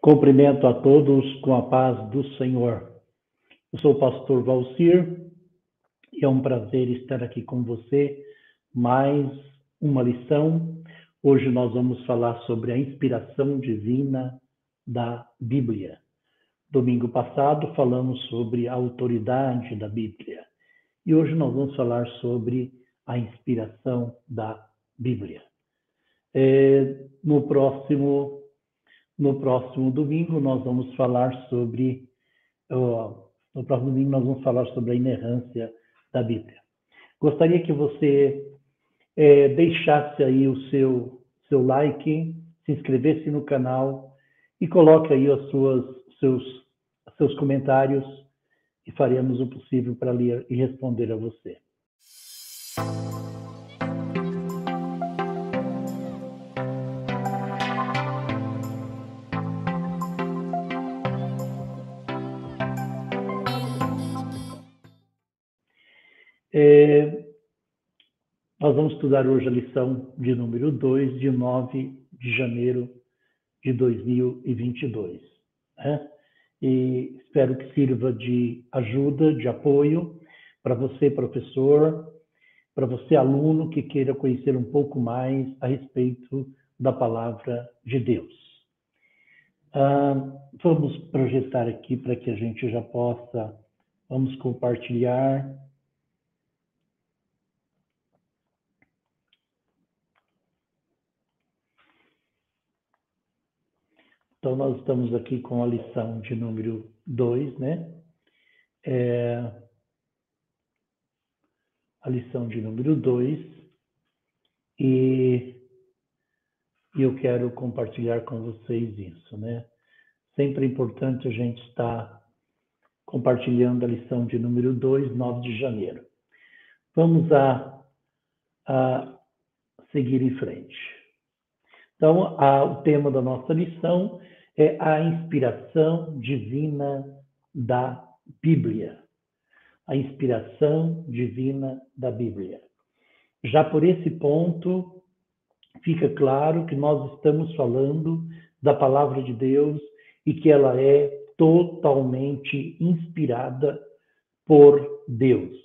Cumprimento a todos com a paz do Senhor. Eu sou o pastor Valcir e é um prazer estar aqui com você. Mais uma lição. Hoje nós vamos falar sobre a inspiração divina da Bíblia. Domingo passado falamos sobre a autoridade da Bíblia e hoje nós vamos falar sobre a inspiração da Bíblia. No próximo domingo nós vamos falar sobre a inerrância da Bíblia. Gostaria que você deixasse aí o seu like, se inscrevesse no canal e coloque aí os seus comentários e faremos o possível para ler e responder a você. Nós vamos estudar hoje a lição de número 2, de 9 de janeiro de 2022. Né? E espero que sirva de ajuda, de apoio para você, professor, para você, aluno, que queira conhecer um pouco mais a respeito da palavra de Deus. Vamos projetar aqui para que a gente já possa, vamos compartilhar. Então, nós estamos aqui com a lição de número 2, né? A lição de número 2. E eu quero compartilhar com vocês isso, né? Sempre é importante a gente estar compartilhando a lição de número 2, 9 de janeiro. Vamos a seguir em frente. Então, o tema da nossa lição é a inspiração divina da Bíblia. A inspiração divina da Bíblia. Já por esse ponto, fica claro que nós estamos falando da palavra de Deus e que ela é totalmente inspirada por Deus.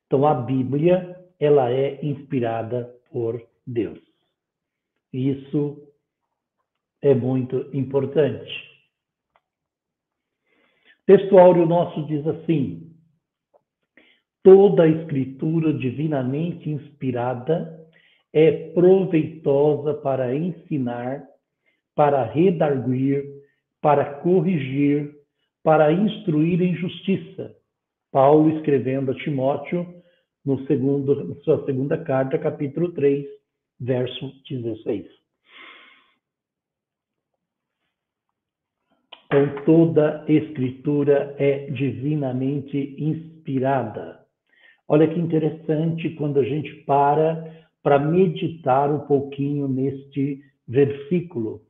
Então, a Bíblia, ela é inspirada por Deus. Isso é muito importante. O texto áureo nosso diz assim: toda a escritura divinamente inspirada é proveitosa para ensinar, para redarguir, para corrigir, para instruir em justiça. Paulo escrevendo a Timóteo na sua segunda carta, capítulo 3, verso 16. Então, toda escritura é divinamente inspirada. Olha que interessante quando a gente para meditar um pouquinho neste versículo.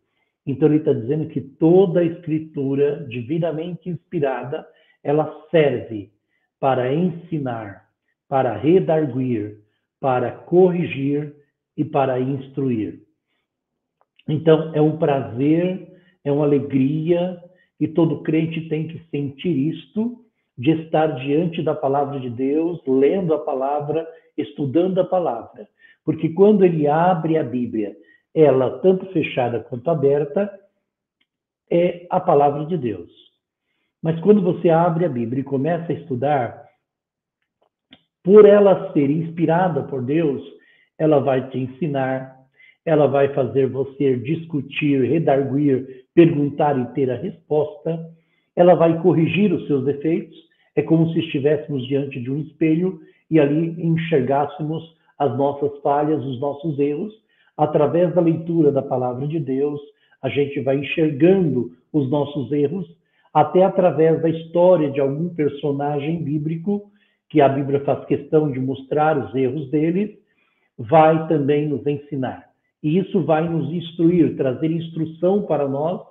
Então, ele está dizendo que toda a escritura divinamente inspirada, ela serve para ensinar, para redarguir, para corrigir e para instruir. Então, é um prazer, é uma alegria, e todo crente tem que sentir isto, de estar diante da palavra de Deus, lendo a palavra, estudando a palavra. Porque quando ele abre a Bíblia, ela, tanto fechada quanto aberta, é a palavra de Deus. Mas quando você abre a Bíblia e começa a estudar, por ela ser inspirada por Deus, ela vai te ensinar, ela vai fazer você discutir, redarguir, perguntar e ter a resposta. Ela vai corrigir os seus defeitos. É como se estivéssemos diante de um espelho e ali enxergássemos as nossas falhas, os nossos erros. Através da leitura da palavra de Deus, a gente vai enxergando os nossos erros, até através da história de algum personagem bíblico, que a Bíblia faz questão de mostrar os erros deles, vai também nos ensinar. E isso vai nos instruir, trazer instrução para nós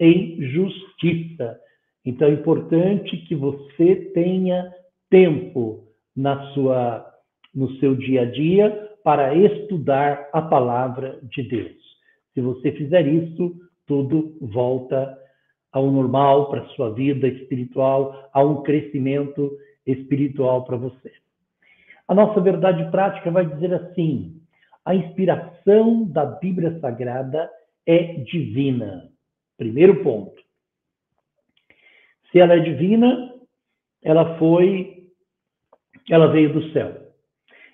em justiça. Então é importante que você tenha tempo no seu dia a dia para estudar a palavra de Deus. Se você fizer isso, tudo volta ao normal para a sua vida espiritual, a um crescimento espiritual para você. A nossa verdade prática vai dizer assim: a inspiração da Bíblia Sagrada é divina. Primeiro ponto. Se ela é divina, ela veio do céu.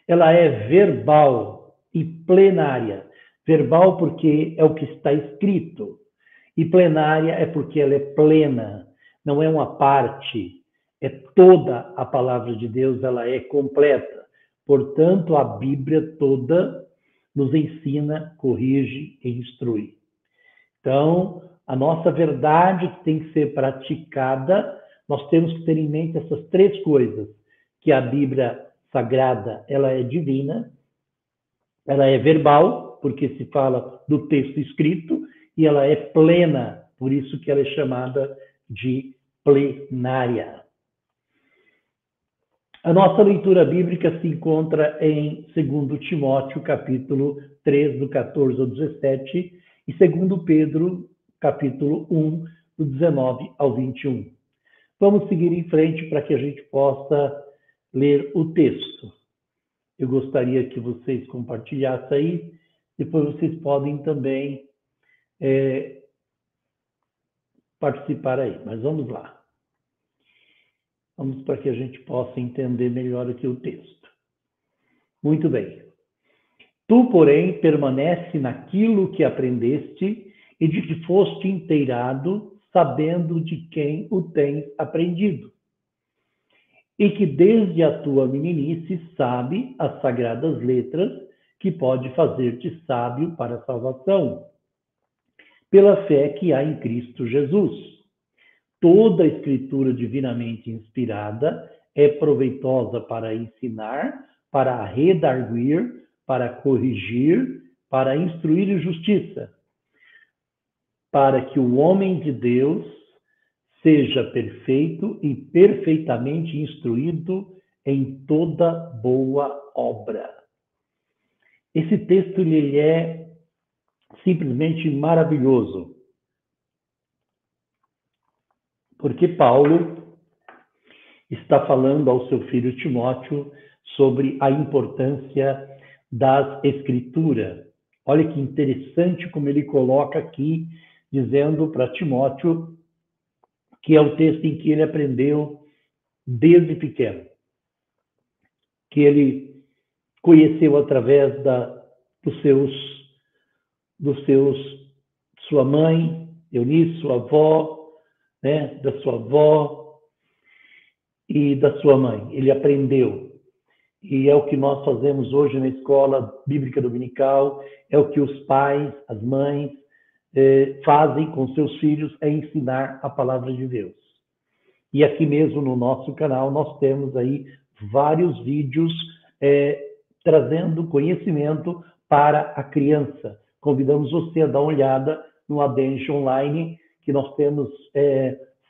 Ela é verbal e plenária. Verbal porque é o que está escrito. E plenária é porque ela é plena. Não é uma parte. É toda a palavra de Deus, ela é completa. Portanto, a Bíblia toda nos ensina, corrige e instrui. Então, a nossa verdade que tem que ser praticada, nós temos que ter em mente essas três coisas: que a Bíblia Sagrada, ela é divina, ela é verbal, porque se fala do texto escrito, e ela é plena, por isso que ela é chamada de plenária. A nossa leitura bíblica se encontra em 2 Timóteo, capítulo 3, do 14 ao 17, e 2 Pedro, capítulo 1, do 19 ao 21. Vamos seguir em frente para que a gente possa ler o texto. Eu gostaria que vocês compartilhassem aí, depois vocês podem também participar aí, mas vamos lá. Vamos para que a gente possa entender melhor aqui o texto. Muito bem. Tu, porém, permanece naquilo que aprendeste e de que foste inteirado, sabendo de quem o tens aprendido. E que desde a tua meninice sabe as sagradas letras, que pode fazer-te sábio para a salvação, pela fé que há em Cristo Jesus. Toda a escritura divinamente inspirada é proveitosa para ensinar, para redarguir, para corrigir, para instruir em justiça, para que o homem de Deus seja perfeito e perfeitamente instruído em toda boa obra. Esse texto ele é simplesmente maravilhoso, porque Paulo está falando ao seu filho Timóteo sobre a importância das Escrituras. Olha que interessante como ele coloca aqui, dizendo para Timóteo que é o texto em que ele aprendeu desde pequeno, que ele conheceu através sua mãe, Eunice, sua avó, né, da sua avó e da sua mãe. Ele aprendeu. E é o que nós fazemos hoje na escola bíblica dominical, é o que os pais, as mães fazem com seus filhos, é ensinar a palavra de Deus. E aqui mesmo no nosso canal nós temos aí vários vídeos trazendo conhecimento para a criança. Convidamos você a dar uma olhada no Adenche Online, que nós temos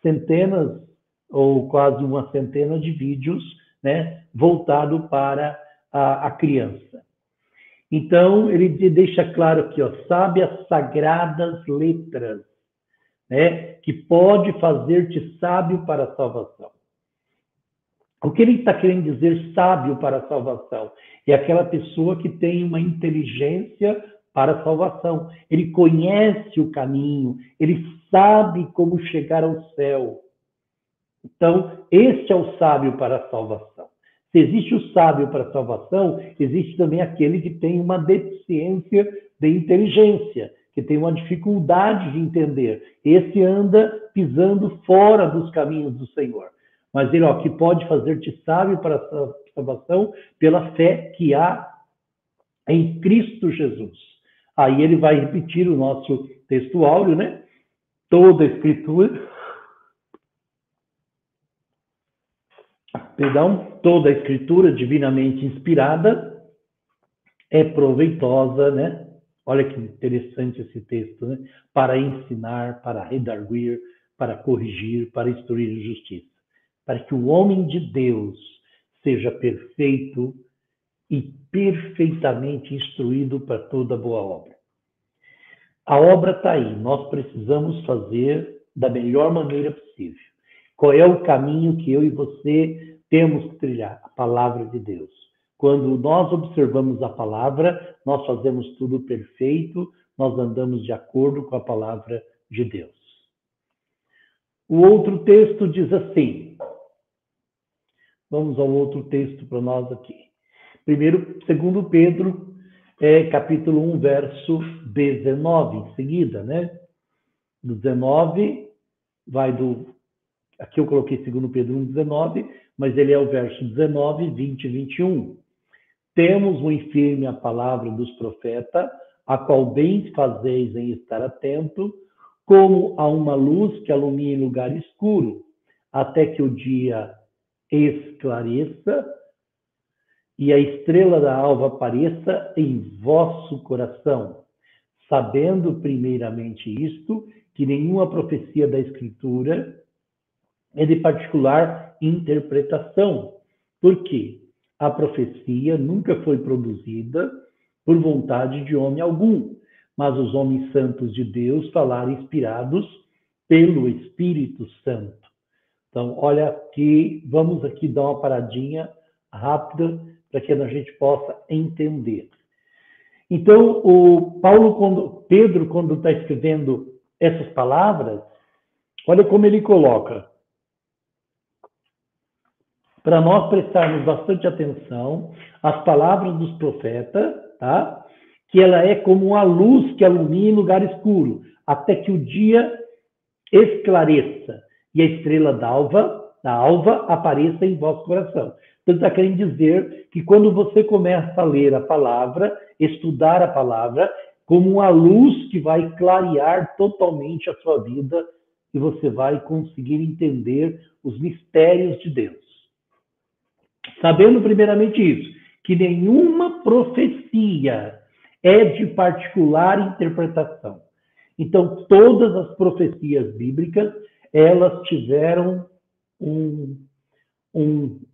centenas ou quase uma centena de vídeos, né, voltado para a criança. Então, ele deixa claro aqui, ó, sabe as sagradas letras, né, que pode fazer-te sábio para a salvação. O que ele está querendo dizer sábio para a salvação? É aquela pessoa que tem uma inteligência para a salvação. Ele conhece o caminho, ele sabe como chegar ao céu. Então, este é o sábio para a salvação. Se existe o sábio para a salvação, existe também aquele que tem uma deficiência de inteligência, que tem uma dificuldade de entender. Esse anda pisando fora dos caminhos do Senhor. Mas ele, que pode fazer-te sábio para a salvação pela fé que há em Cristo Jesus. Aí ele vai repetir o nosso texto áureo, né? Toda a Escritura... toda a Escritura divinamente inspirada é proveitosa, né? Olha que interessante esse texto, né? Para ensinar, para redarguir, para corrigir, para instruir em justiça. Para que o homem de Deus seja perfeito e perfeitamente instruído para toda boa obra. A obra está aí, nós precisamos fazer da melhor maneira possível. Qual é o caminho que eu e você temos que trilhar? A palavra de Deus. Quando nós observamos a palavra, nós fazemos tudo perfeito, nós andamos de acordo com a palavra de Deus. O outro texto diz assim, vamos ao outro texto para nós aqui. Primeiro, 2 Pedro, capítulo 1, verso 19, em seguida, né? Do 19, vai do... Aqui eu coloquei 2 Pedro 1, 19, mas ele é o verso 19, 20 e 21. Temos muito firme a palavra dos profetas, a qual bem fazeis em estar atento, como a uma luz que alumia em lugar escuro, até que o dia esclareça e a estrela da alva apareça em vosso coração, sabendo primeiramente isto, que nenhuma profecia da Escritura é de particular interpretação. Por quê? A profecia nunca foi produzida por vontade de homem algum, mas os homens santos de Deus falaram inspirados pelo Espírito Santo. Então, olha aqui, vamos aqui dar uma paradinha rápida para que a gente possa entender. Então, Pedro, quando está escrevendo essas palavras, olha como ele coloca. Para nós prestarmos bastante atenção às palavras dos profetas, tá? Que ela é como uma luz que alumia em lugar escuro, até que o dia esclareça e a estrela da alva apareça em vosso coração. Então, está querendo dizer que quando você começa a ler a palavra, estudar a palavra, como uma luz que vai clarear totalmente a sua vida e você vai conseguir entender os mistérios de Deus. Sabendo primeiramente isso, que nenhuma profecia é de particular interpretação. Então, todas as profecias bíblicas, elas tiveram um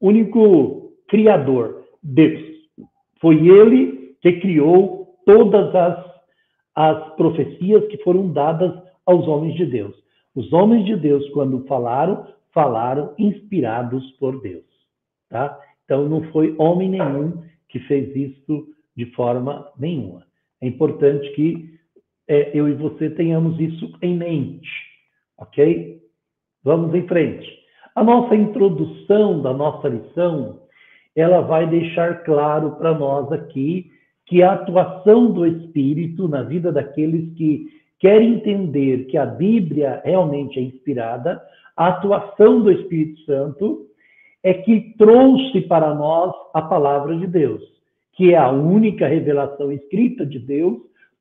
único criador, Deus. Foi ele que criou todas as profecias que foram dadas aos homens de Deus. Os homens de Deus, quando falaram inspirados por Deus. Tá? Então, não foi homem nenhum que fez isso de forma nenhuma. É importante que eu e você tenhamos isso em mente, ok? Vamos em frente. A nossa introdução da nossa lição, ela vai deixar claro para nós aqui que a atuação do Espírito na vida daqueles que querem entender que a Bíblia realmente é inspirada, a atuação do Espírito Santo é que trouxe para nós a palavra de Deus, que é a única revelação escrita de Deus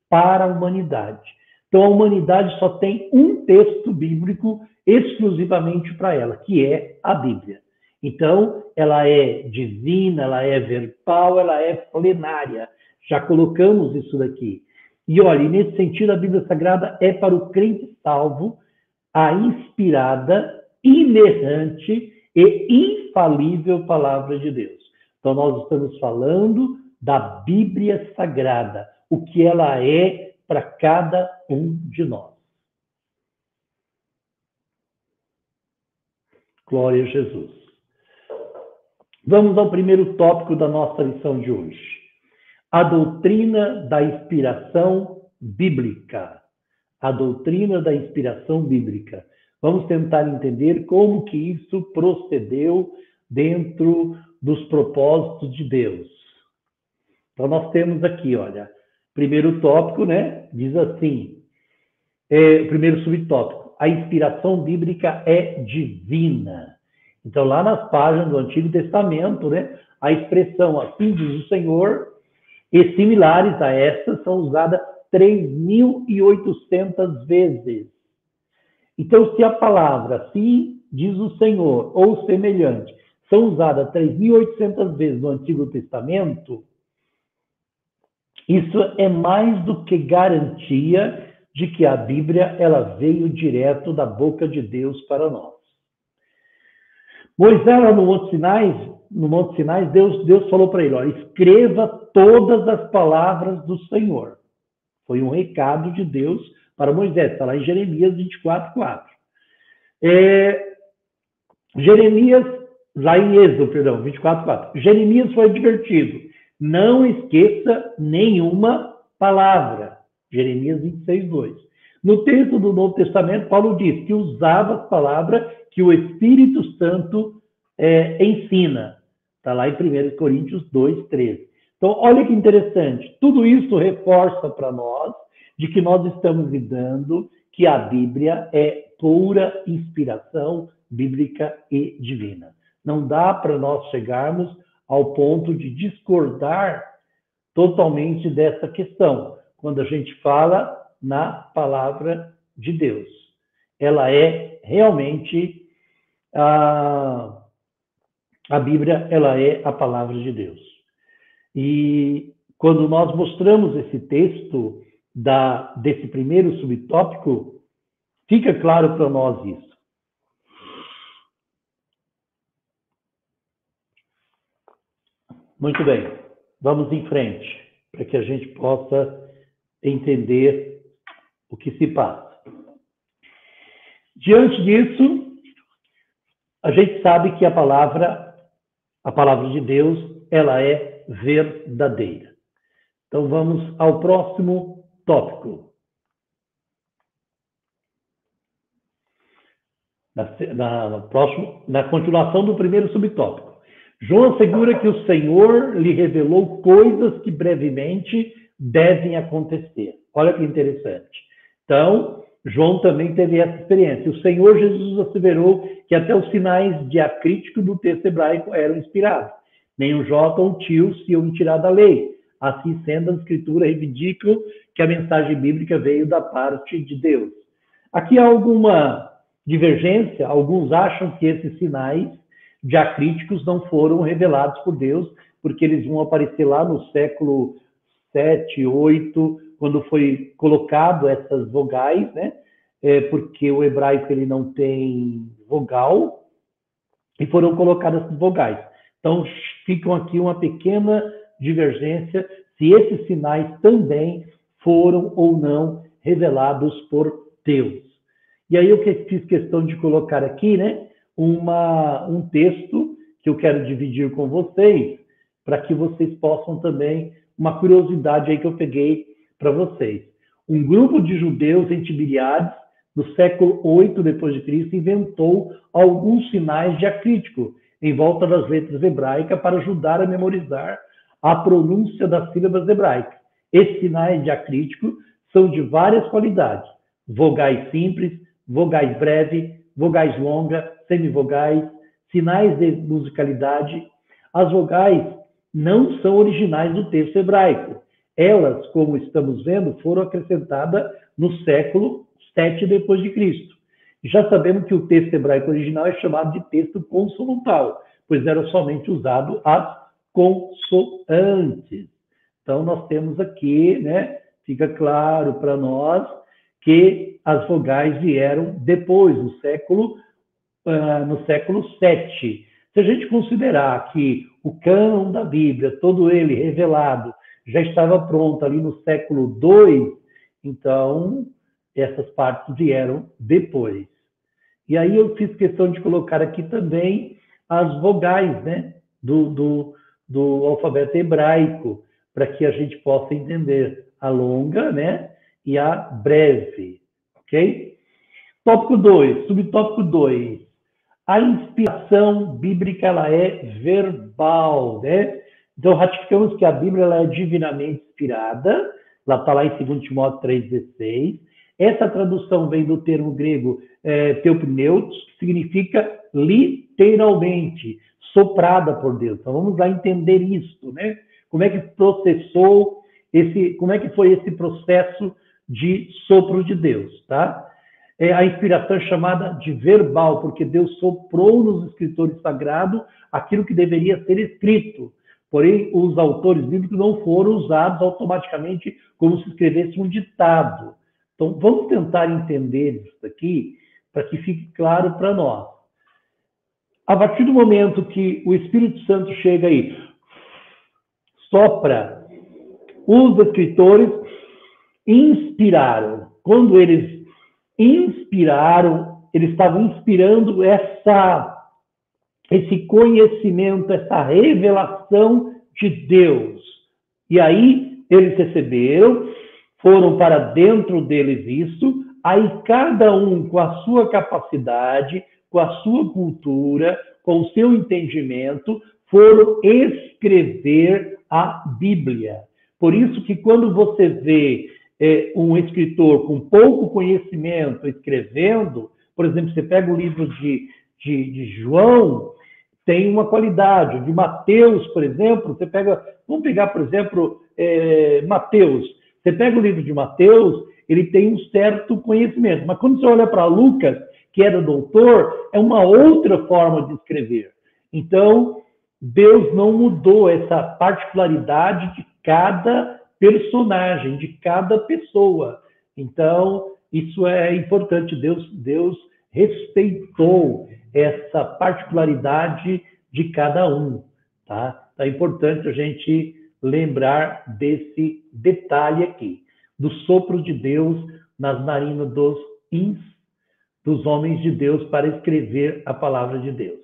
para a humanidade. Então, a humanidade só tem um texto bíblico exclusivamente para ela, que é a Bíblia. Então, ela é divina, ela é verbal, ela é plenária. Já colocamos isso daqui. E olha, nesse sentido, a Bíblia Sagrada é para o crente salvo a inspirada, inerrante e infalível palavra de Deus. Então, nós estamos falando da Bíblia Sagrada, o que ela é para cada um de nós. Glória a Jesus. Vamos ao primeiro tópico da nossa lição de hoje. A doutrina da inspiração bíblica. A doutrina da inspiração bíblica. Vamos tentar entender como que isso procedeu dentro dos propósitos de Deus. Então, nós temos aqui, olha, primeiro tópico, né? Diz assim, primeiro subtópico, a inspiração bíblica é divina. Então, lá nas páginas do Antigo Testamento, né? A expressão assim diz o Senhor e similares a essas são usadas 3.800 vezes. Então, se a palavra assim diz o Senhor ou semelhante são usadas 3.800 vezes no Antigo Testamento, isso é mais do que garantia de que a Bíblia ela veio direto da boca de Deus para nós. Moisés, lá no Monte Sinai, Deus falou para ele, olha, escreva todas as palavras do Senhor. Foi um recado de Deus para Moisés, está lá em Jeremias 24:4. Jeremias, lá em Êxodo, perdão, 24:4. Jeremias foi advertido: não esqueça nenhuma palavra. Jeremias 26:2. No texto do Novo Testamento, Paulo diz que usava as palavras que o Espírito Santo ensina. Está lá em 1 Coríntios 2:13. Então, olha que interessante. Tudo isso reforça para nós de que nós estamos lidando, que a Bíblia é pura inspiração bíblica e divina. Não dá para nós chegarmos ao ponto de discordar totalmente dessa questão, quando a gente fala na palavra de Deus. Ela é realmente, a Bíblia, ela é a palavra de Deus. E quando nós mostramos esse texto desse primeiro subtópico, fica claro para nós isso. Muito bem, vamos em frente, para que a gente possa entender o que se passa. Diante disso, a gente sabe que a palavra de Deus, ela é verdadeira. Então vamos ao próximo tópico. Na continuação do primeiro subtópico. João assegura que o Senhor lhe revelou coisas que brevemente devem acontecer. Olha que interessante. Então, João também teve essa experiência. O Senhor Jesus asseverou que até os sinais diacríticos do texto hebraico eram inspirados. Nem o J ou o tio se iam tirar da lei. Assim sendo, a Escritura reivindica que a mensagem bíblica veio da parte de Deus. Aqui há alguma divergência. Alguns acham que esses sinais diacríticos não foram revelados por Deus, porque eles vão aparecer lá no século 7, 8, quando foi colocado essas vogais, né? Porque o hebraico ele não tem vogal, e foram colocadas essas vogais. Então, ficam aqui uma pequena divergência se esses sinais também foram ou não revelados por Deus. E aí eu fiz questão de colocar aqui, né, um texto que eu quero dividir com vocês, para que vocês possam também, uma curiosidade aí que eu peguei para vocês. Um grupo de judeus em Tiberíades, no século 8 depois de Cristo, inventou alguns sinais diacríticos em volta das letras hebraicas para ajudar a memorizar a pronúncia das sílabas hebraicas. Esses sinais diacríticos são de várias qualidades: vogais simples, vogais breves, vogais longas, semivogais, sinais de musicalidade. As vogais não são originais do texto hebraico. Elas, como estamos vendo, foram acrescentadas no século 7 depois de Cristo. Já sabemos que o texto hebraico original é chamado de texto consonantal, pois era somente usado as consoantes. Então, nós temos aqui, né, fica claro para nós que as vogais vieram depois, no século 7. Se a gente considerar que o cânon da Bíblia, todo ele revelado, já estava pronto ali no século 2, então essas partes vieram depois. E aí eu fiz questão de colocar aqui também as vogais, né, do alfabeto hebraico, para que a gente possa entender a longa, né, e a breve, ok? Tópico 2, subtópico 2. A inspiração bíblica, ela é verbal, né? Então, ratificamos que a Bíblia ela é divinamente inspirada. Ela está lá em 2 Timóteo 3,16. Essa tradução vem do termo grego teopneus, que significa literalmente, soprada por Deus. Então, vamos lá entender isso, né? Como é que como é que foi esse processo de sopro de Deus, tá? A inspiração é chamada de verbal, porque Deus soprou nos escritores sagrados aquilo que deveria ser escrito. Porém, os autores bíblicos não foram usados automaticamente como se escrevesse um ditado. Então, vamos tentar entender isso aqui para que fique claro para nós. A partir do momento que o Espírito Santo chega aí, sopra, os escritores inspiraram. Quando eles inspiraram eles estavam inspirando esse conhecimento, essa revelação de Deus. E aí eles receberam, foram para dentro deles isso, aí cada um com a sua capacidade, com a sua cultura, com o seu entendimento, foram escrever a Bíblia. Por isso que quando você vê um escritor com pouco conhecimento escrevendo, por exemplo, você pega o livro de João, tem uma qualidade. De Mateus, por exemplo, vamos pegar, por exemplo, Mateus. Você pega o livro de Mateus, ele tem um certo conhecimento. Mas quando você olha para Lucas, que era doutor, é uma outra forma de escrever. Então, Deus não mudou essa particularidade de cada personagem, de cada pessoa. Então, isso é importante. Deus respeitou essa particularidade de cada um, tá? Então, é importante a gente lembrar desse detalhe aqui, do sopro de Deus nas narinas dos homens de Deus para escrever a palavra de Deus.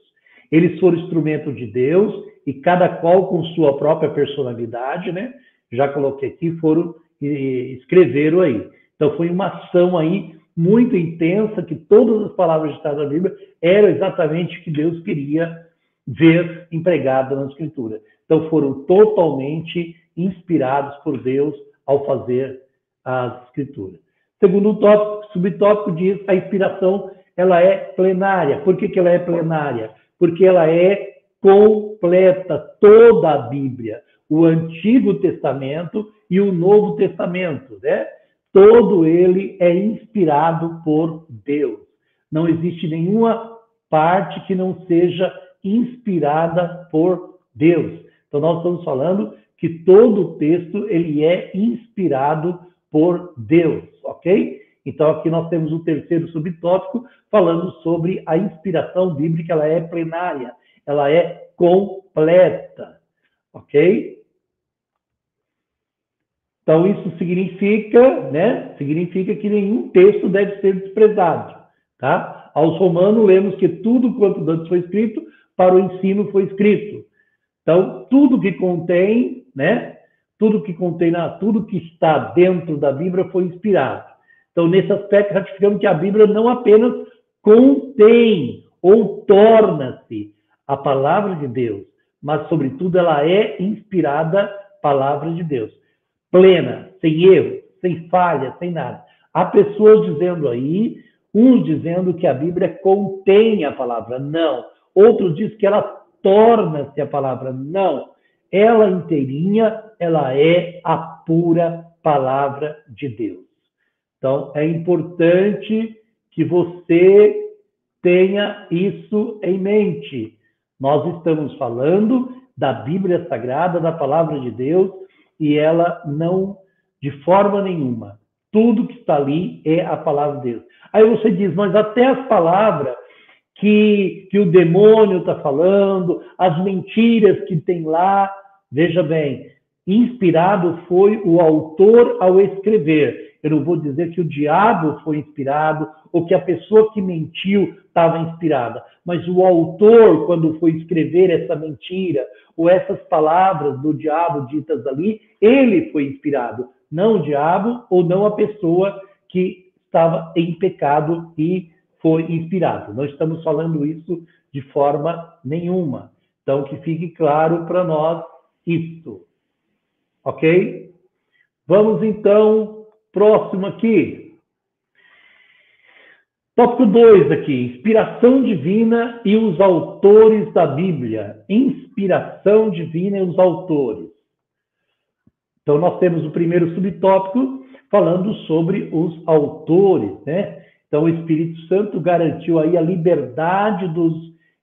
Eles foram instrumento de Deus e cada qual com sua própria personalidade, né? Já coloquei aqui, foram e escreveram aí. Então foi uma ação aí muito intensa, que todas as palavras citadas na Bíblia eram exatamente o que Deus queria ver empregado na Escritura. Então foram totalmente inspirados por Deus ao fazer as Escrituras. Segundo subtópico diz, a inspiração ela é plenária. Por que ela é plenária? Porque ela é completa, toda a Bíblia, o Antigo Testamento e o Novo Testamento, né? Todo ele é inspirado por Deus. Não existe nenhuma parte que não seja inspirada por Deus. Então nós estamos falando que todo o texto ele é inspirado por Deus, ok? Então aqui nós temos o terceiro subtópico falando sobre a inspiração bíblica, ela é plenária, ela é completa, ok? Então, isso significa, né? Significa que nenhum texto deve ser desprezado, tá? Aos Romanos, lemos que tudo quanto antes foi escrito, para o ensino foi escrito. Então, tudo que contém, né? Tudo que está dentro da Bíblia foi inspirado. Então, nesse aspecto, ratificamos que a Bíblia não apenas contém ou torna-se a palavra de Deus, mas, sobretudo, ela é inspirada palavra de Deus. Plena, sem erro, sem falha, sem nada. Há pessoas dizendo aí, uns dizendo que a Bíblia contém a palavra, não. Outros dizem que ela torna-se a palavra, não. Ela inteirinha, ela é a pura palavra de Deus. Então, é importante que você tenha isso em mente. Nós estamos falando da Bíblia Sagrada, da palavra de Deus, e ela não, de forma nenhuma, tudo que está ali é a palavra de Deus. Aí você diz, mas até as palavras que o demônio está falando, as mentiras que tem lá, veja bem, inspirado foi o autor ao escrever. Eu não vou dizer que o diabo foi inspirado ou que a pessoa que mentiu estava inspirada, mas o autor, quando foi escrever essa mentira ou essas palavras do diabo ditas ali, ele foi inspirado, não o diabo ou não a pessoa que estava em pecado e foi inspirado. Não estamos falando isso de forma nenhuma. Então, que fique claro para nós isso. Ok? Vamos, então, próximo aqui. Tópico 2 aqui, inspiração divina e os autores da Bíblia. Inspiração divina e os autores. Então, nós temos o primeiro subtópico falando sobre os autores, né? Então, o Espírito Santo garantiu aí a liberdade dos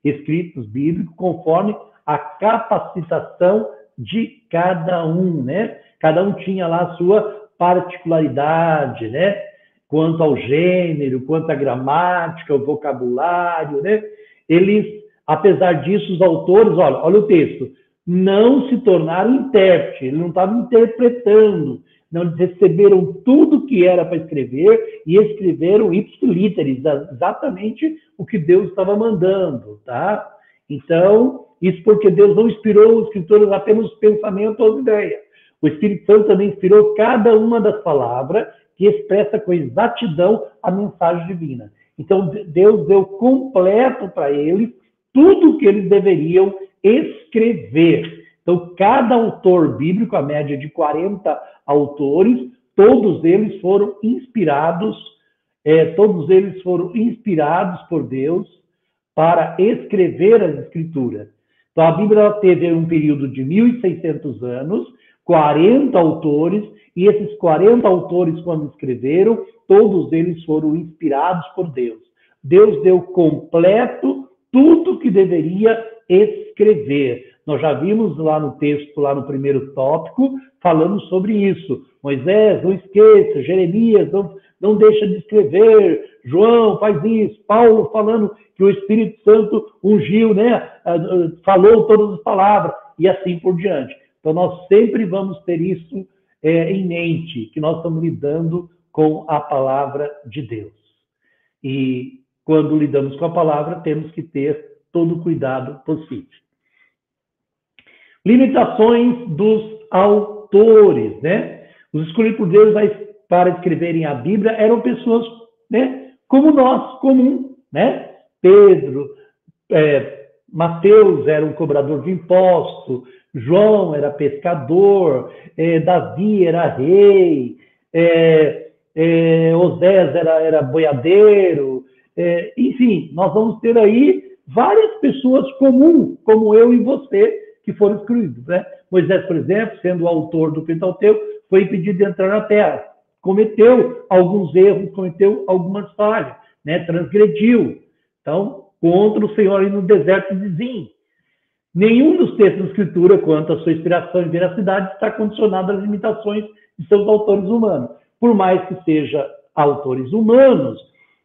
escritos bíblicos conforme a capacitação de cada um, né? Cada um tinha lá a sua particularidade, né? Quanto ao gênero, quanto à gramática, o vocabulário, né? Eles, apesar disso, os autores, olha o texto, não se tornaram intérpretes, eles não estavam interpretando, não, eles receberam tudo que era para escrever e escreveram ipsiliteris, exatamente o que Deus estava mandando, tá? Então, isso porque Deus não inspirou os escritores apenas os pensamentos ou as ideias. O Espírito Santo também inspirou cada uma das palavras que expressa com exatidão a mensagem divina. Então, Deus deu completo para eles tudo o que eles deveriam escrever. Então, cada autor bíblico, a média de 40 autores, todos eles foram inspirados por Deus para escrever as Escrituras. Então, a Bíblia teve um período de 1.600 anos, 40 autores, e esses 40 autores, quando escreveram, todos eles foram inspirados por Deus. Deus deu completo tudo que deveria escrever. Nós já vimos lá no texto, lá no primeiro tópico, falando sobre isso. Moisés, não esqueça, Jeremias, não deixa de escrever, João faz isso, Paulo falando que o Espírito Santo ungiu, né? Falou todas as palavras, e assim por diante. Então, nós sempre vamos ter isso em mente, que nós estamos lidando com a palavra de Deus. E quando lidamos com a palavra, temos que ter todo o cuidado possível. Limitações dos autores, né? Os escolhidos por Deus para escreverem a Bíblia eram pessoas, né, como nós, comum, né? Pedro, Mateus era um cobrador de impostos, João era pescador, Davi era rei, Osés era boiadeiro, enfim, nós vamos ter aí várias pessoas comuns, como eu e você, que foram excluídos, né? Moisés, por exemplo, sendo o autor do Pentateuco, foi impedido de entrar na terra, cometeu alguns erros, cometeu algumas falhas, né? Transgrediu. Então, contra o Senhor ali no deserto de Zim. Nenhum dos textos da Escritura, quanto à sua inspiração e veracidade, está condicionado às limitações de seus autores humanos. Por mais que seja autores humanos,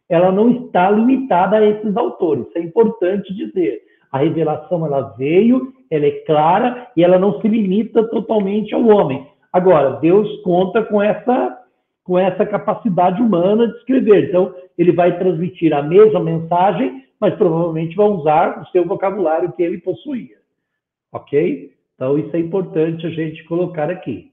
ela não está limitada a esses autores. Isso é importante dizer. A revelação, ela veio, ela é clara e ela não se limita totalmente ao homem. Agora, Deus conta com essa capacidade humana de escrever. Então, ele vai transmitir a mesma mensagem, mas provavelmente vai usar o seu vocabulário que ele possuía. Ok? Então, isso é importante a gente colocar aqui.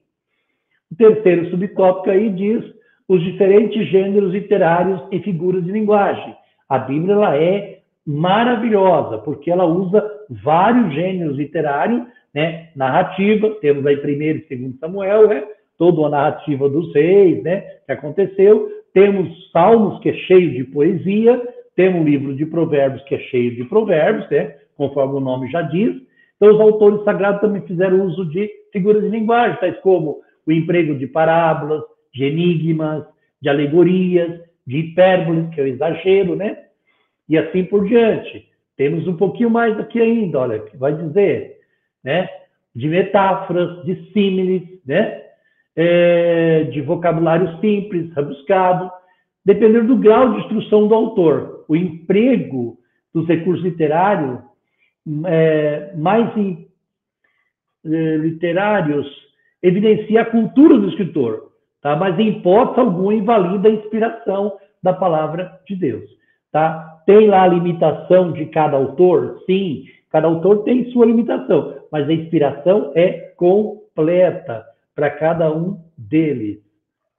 O terceiro subtópico aí diz os diferentes gêneros literários e figuras de linguagem. A Bíblia, ela é maravilhosa, porque ela usa vários gêneros literários, né? Narrativa, temos aí 1º e 2º Samuel, né? Toda a narrativa dos reis, né? Que aconteceu. Temos Salmos, que é cheio de poesia. Temos o livro de Provérbios, que é cheio de provérbios, né? Conforme o nome já diz. Então, os autores sagrados também fizeram uso de figuras de linguagem, tais como o emprego de parábolas, de enigmas, de alegorias, de hipérboles, que é o exagero, né? E assim por diante. Temos um pouquinho mais aqui ainda, olha, que vai dizer, né? De metáforas, de símiles, né? De vocabulário simples, rebuscado, dependendo do grau de instrução do autor. O emprego dos recursos literários literários evidencia a cultura do escritor, tá? Mas em hipótese alguma invalida a inspiração da palavra de Deus. Tá? Tem lá a limitação de cada autor? Sim, cada autor tem sua limitação, mas a inspiração é completa para cada um deles,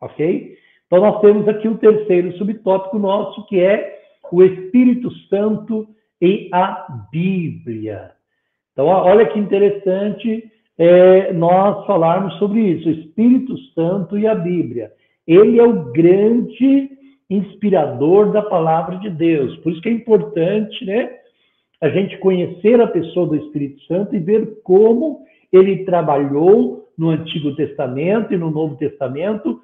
ok? Então, nós temos aqui o terceiro subtópico nosso, que é o Espírito Santo e a Bíblia. Então, olha que interessante nós falarmos sobre isso, o Espírito Santo e a Bíblia. Ele é o grande inspirador da palavra de Deus. Por isso que é importante, né, a gente conhecer a pessoa do Espírito Santo e ver como ele trabalhou no Antigo Testamento e no Novo Testamento,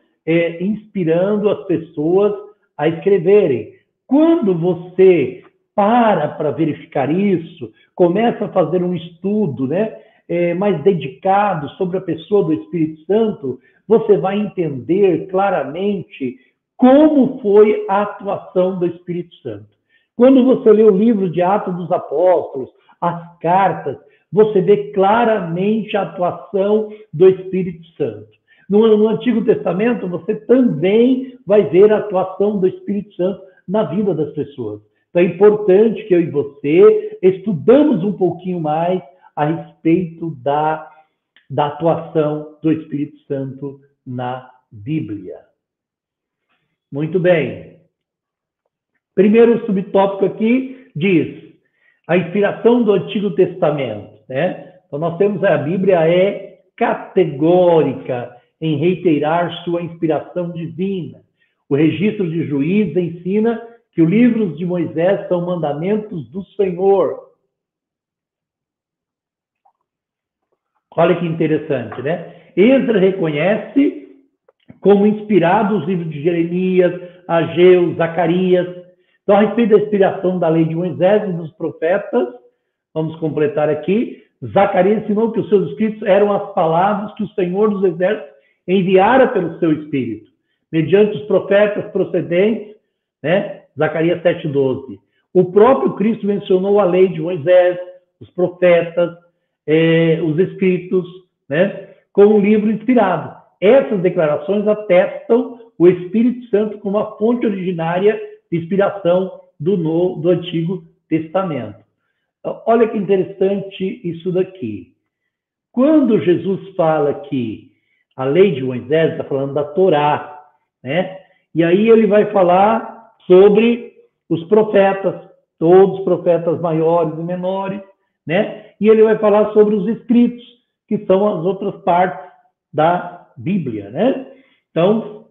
inspirando as pessoas a escreverem. Quando você para verificar isso, começa a fazer um estudo, né, mais dedicado sobre a pessoa do Espírito Santo, você vai entender claramente como foi a atuação do Espírito Santo. Quando você lê o livro de Atos dos Apóstolos, as cartas, você vê claramente a atuação do Espírito Santo. No Antigo Testamento, você também vai ver a atuação do Espírito Santo na vida das pessoas. Então é importante que eu e você estudamos um pouquinho mais a respeito da atuação do Espírito Santo na Bíblia. Muito bem. Primeiro subtópico aqui diz a inspiração do Antigo Testamento, né? Então nós temos a Bíblia é categórica em reiterar sua inspiração divina. O registro de Juízes ensina que os livros de Moisés são mandamentos do Senhor. Olha que interessante, né? Esdras reconhece como inspirados os livros de Jeremias, Ageu, Zacarias. Então, a respeito da inspiração da lei de Moisés e dos profetas, vamos completar aqui, Zacarias ensinou que os seus escritos eram as palavras que o Senhor dos Exércitos enviara pelo seu Espírito, mediante os profetas procedentes, né? Zacarias 7,12. O próprio Cristo mencionou a lei de Moisés, os profetas, os escritos, né? Como um livro inspirado. Essas declarações atestam o Espírito Santo como a fonte originária de inspiração do Antigo Testamento. Olha que interessante isso daqui. Quando Jesus fala que a lei de Moisés, está falando da Torá, né? E aí ele vai falar sobre os profetas, todos os profetas maiores e menores, né? E ele vai falar sobre os escritos, que são as outras partes da Bíblia, né? Então,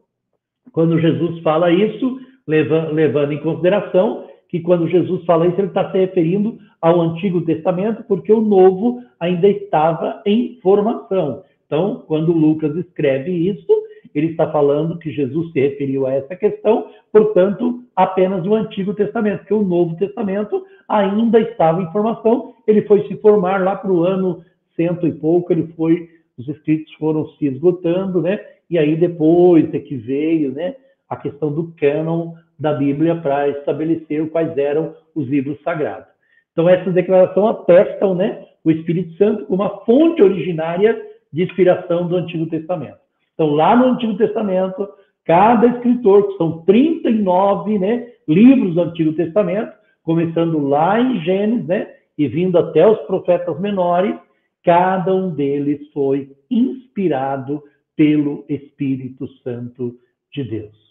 quando Jesus fala isso, levando em consideração que quando Jesus fala isso, ele está se referindo ao Antigo Testamento, porque o Novo ainda estava em formação. Então, quando Lucas escreve isso, ele está falando que Jesus se referiu a essa questão, portanto, apenas o Antigo Testamento, porque o Novo Testamento ainda estava em formação. Ele foi se formar lá para o ano 100 e pouco, os escritos foram se esgotando, né? E aí depois é que veio, né, a questão do cânon da Bíblia para estabelecer quais eram os livros sagrados. Então, essa declaração atestam, né, o Espírito Santo como uma fonte originária de inspiração do Antigo Testamento. Então, lá no Antigo Testamento, cada escritor, que são 39, né, livros do Antigo Testamento, começando lá em Gênesis, né, e vindo até os profetas menores, cada um deles foi inspirado pelo Espírito Santo de Deus.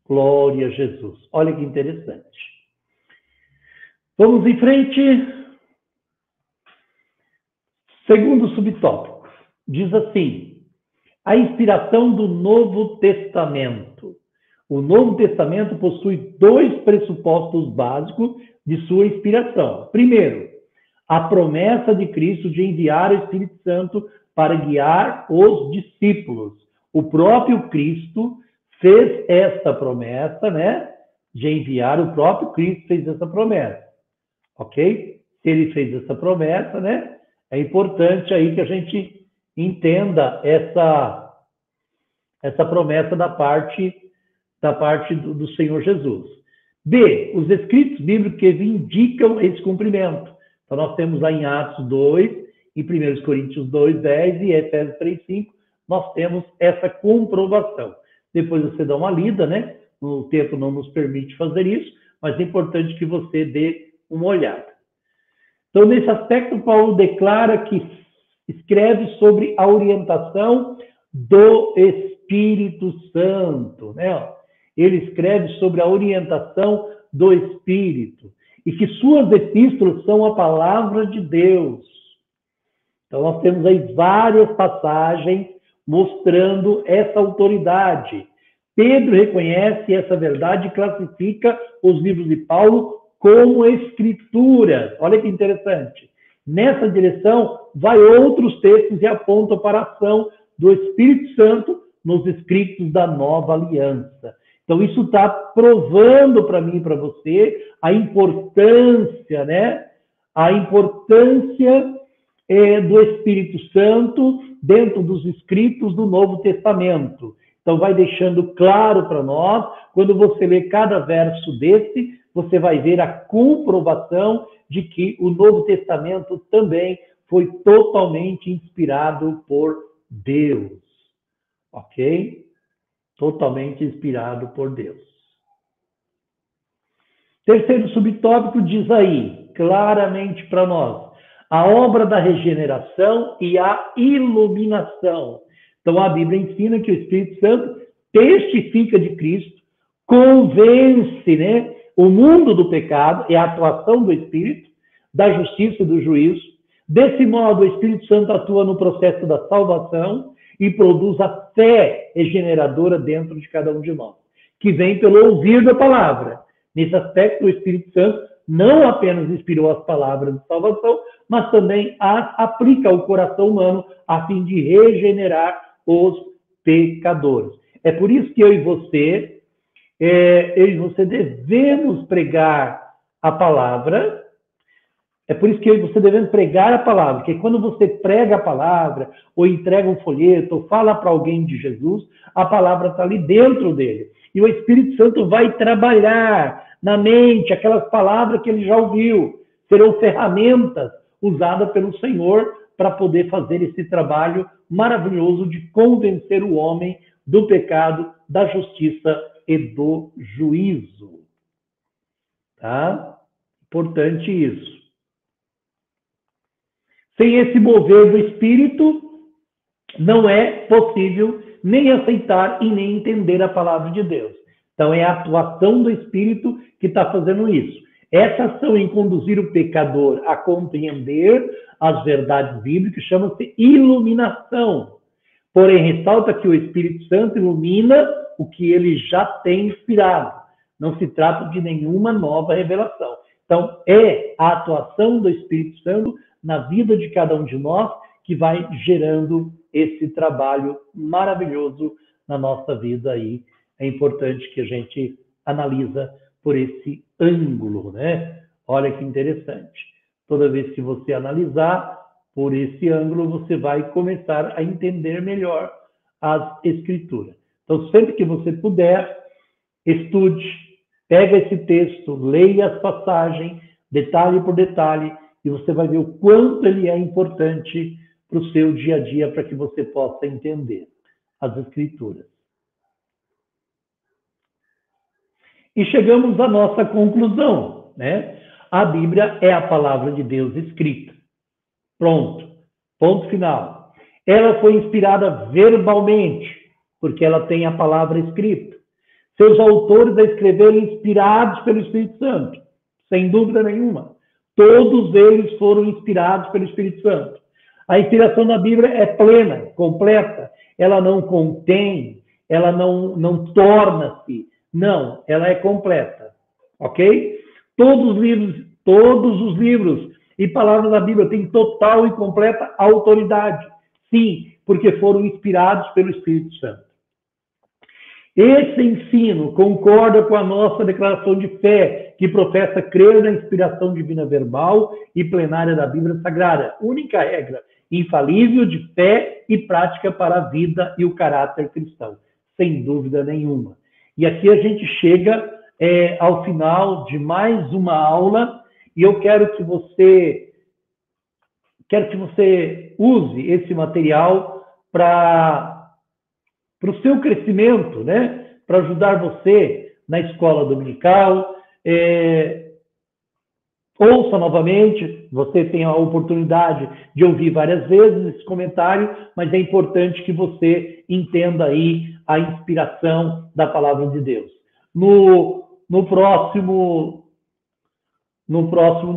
Glória a Jesus. Olha que interessante. Vamos em frente. Segundo subtópico. Diz assim: a inspiração do Novo Testamento. O Novo Testamento possui dois pressupostos básicos de sua inspiração. Primeiro, a promessa de Cristo de enviar o Espírito Santo para guiar os discípulos. O próprio Cristo fez esta promessa, né? De enviar, o próprio Cristo fez essa promessa. Ok? Se ele fez essa promessa, né? É importante aí que a gente entenda essa promessa da parte do Senhor Jesus. B, os escritos bíblicos que indicam esse cumprimento. Então, nós temos lá em Atos 2, em 1 Coríntios 2, 10 e Efésios 3, 5, nós temos essa comprovação. Depois você dá uma lida, né? O tempo não nos permite fazer isso, mas é importante que você dê uma olhada. Então, nesse aspecto, Paulo declara que escreve sobre a orientação do Espírito Santo, né? Ele escreve sobre a orientação do Espírito e que suas epístolas são a palavra de Deus. Então, nós temos aí várias passagens mostrando essa autoridade. Pedro reconhece essa verdade e classifica os livros de Paulo como escrituras. Olha que interessante. Nessa direção, vai outros textos e apontam para a ação do Espírito Santo nos escritos da Nova Aliança. Então, isso está provando para mim e para você a importância, né? A importância do Espírito Santo dentro dos escritos do Novo Testamento. Então, vai deixando claro para nós, quando você lê cada verso desse, você vai ver a comprovação de que o Novo Testamento também foi totalmente inspirado por Deus. Ok? Totalmente inspirado por Deus. Terceiro subtópico diz aí, claramente para nós, a obra da regeneração e a iluminação. Então, a Bíblia ensina que o Espírito Santo testifica de Cristo, convence, né, o mundo do pecado, é a atuação do Espírito, da justiça e do juízo. Desse modo, o Espírito Santo atua no processo da salvação e produz a fé regeneradora dentro de cada um de nós, que vem pelo ouvir da palavra. Nesse aspecto, o Espírito Santo não apenas inspirou as palavras de salvação, mas também as aplica ao coração humano a fim de regenerar os pecadores. É por isso que eu e você devemos pregar a palavra. É por isso que eu e você devemos pregar a palavra, porque quando você prega a palavra, ou entrega um folheto, ou fala para alguém de Jesus, a palavra está ali dentro dele. E o Espírito Santo vai trabalhar na mente aquelas palavras que ele já ouviu. Serão ferramentas usadas pelo Senhor para poder fazer esse trabalho maravilhoso de convencer o homem do pecado, da justiça e do juízo. Tá? Importante isso. Sem esse mover do Espírito, não é possível nem aceitar e nem entender a palavra de Deus. Então, é a atuação do Espírito que está fazendo isso. Essa ação em conduzir o pecador a compreender as verdades bíblicas chama-se iluminação. Porém, ressalta que o Espírito Santo ilumina o que ele já tem inspirado. Não se trata de nenhuma nova revelação. Então, é a atuação do Espírito Santo na vida de cada um de nós que vai gerando esse trabalho maravilhoso na nossa vida aí. É importante que a gente analisa por esse ângulo, né? Olha que interessante. Toda vez que você analisar por esse ângulo, você vai começar a entender melhor as Escrituras. Então, sempre que você puder, estude, pega esse texto, leia as passagens, detalhe por detalhe, e você vai ver o quanto ele é importante para o seu dia a dia, para que você possa entender as Escrituras. E chegamos à nossa conclusão, né? A Bíblia é a palavra de Deus escrita. Pronto. Ponto final. Ela foi inspirada verbalmente, porque ela tem a palavra escrita. Seus autores a escreveram inspirados pelo Espírito Santo, sem dúvida nenhuma. Todos eles foram inspirados pelo Espírito Santo. A inspiração da Bíblia é plena, completa. Ela não contém, ela não torna-se. Não, ela é completa. Ok? Todos os livros e palavras da Bíblia têm total e completa autoridade. Sim, porque foram inspirados pelo Espírito Santo. Esse ensino concorda com a nossa declaração de fé, que professa crer na inspiração divina verbal e plenária da Bíblia Sagrada, única regra infalível de fé e prática para a vida e o caráter cristão, sem dúvida nenhuma. E aqui a gente chega ao final de mais uma aula, e eu quero que você use esse material para o seu crescimento, né? Para ajudar você na escola dominical. Ouça novamente, você tem a oportunidade de ouvir várias vezes esse comentário, mas é importante que você entenda aí a inspiração da palavra de Deus. No próximo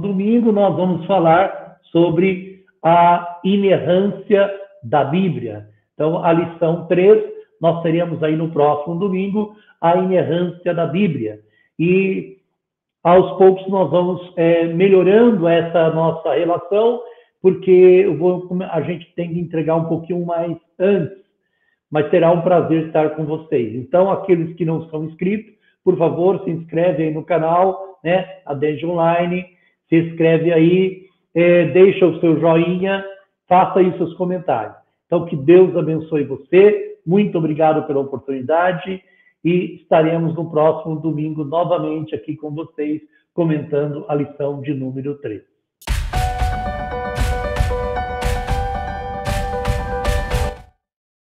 domingo, nós vamos falar sobre a inerrância da Bíblia. Então, a lição 3, nós teremos aí no próximo domingo a inerrância da Bíblia. E aos poucos nós vamos melhorando essa nossa relação, porque a gente tem que entregar um pouquinho mais antes, mas será um prazer estar com vocês. Então, aqueles que não são inscritos, por favor, se inscreve aí no canal, né? A Denge Online, se inscreve aí, deixa o seu joinha, faça aí seus comentários. Então, que Deus abençoe você, muito obrigado pela oportunidade, e estaremos no próximo domingo novamente aqui com vocês, comentando a lição de número 3.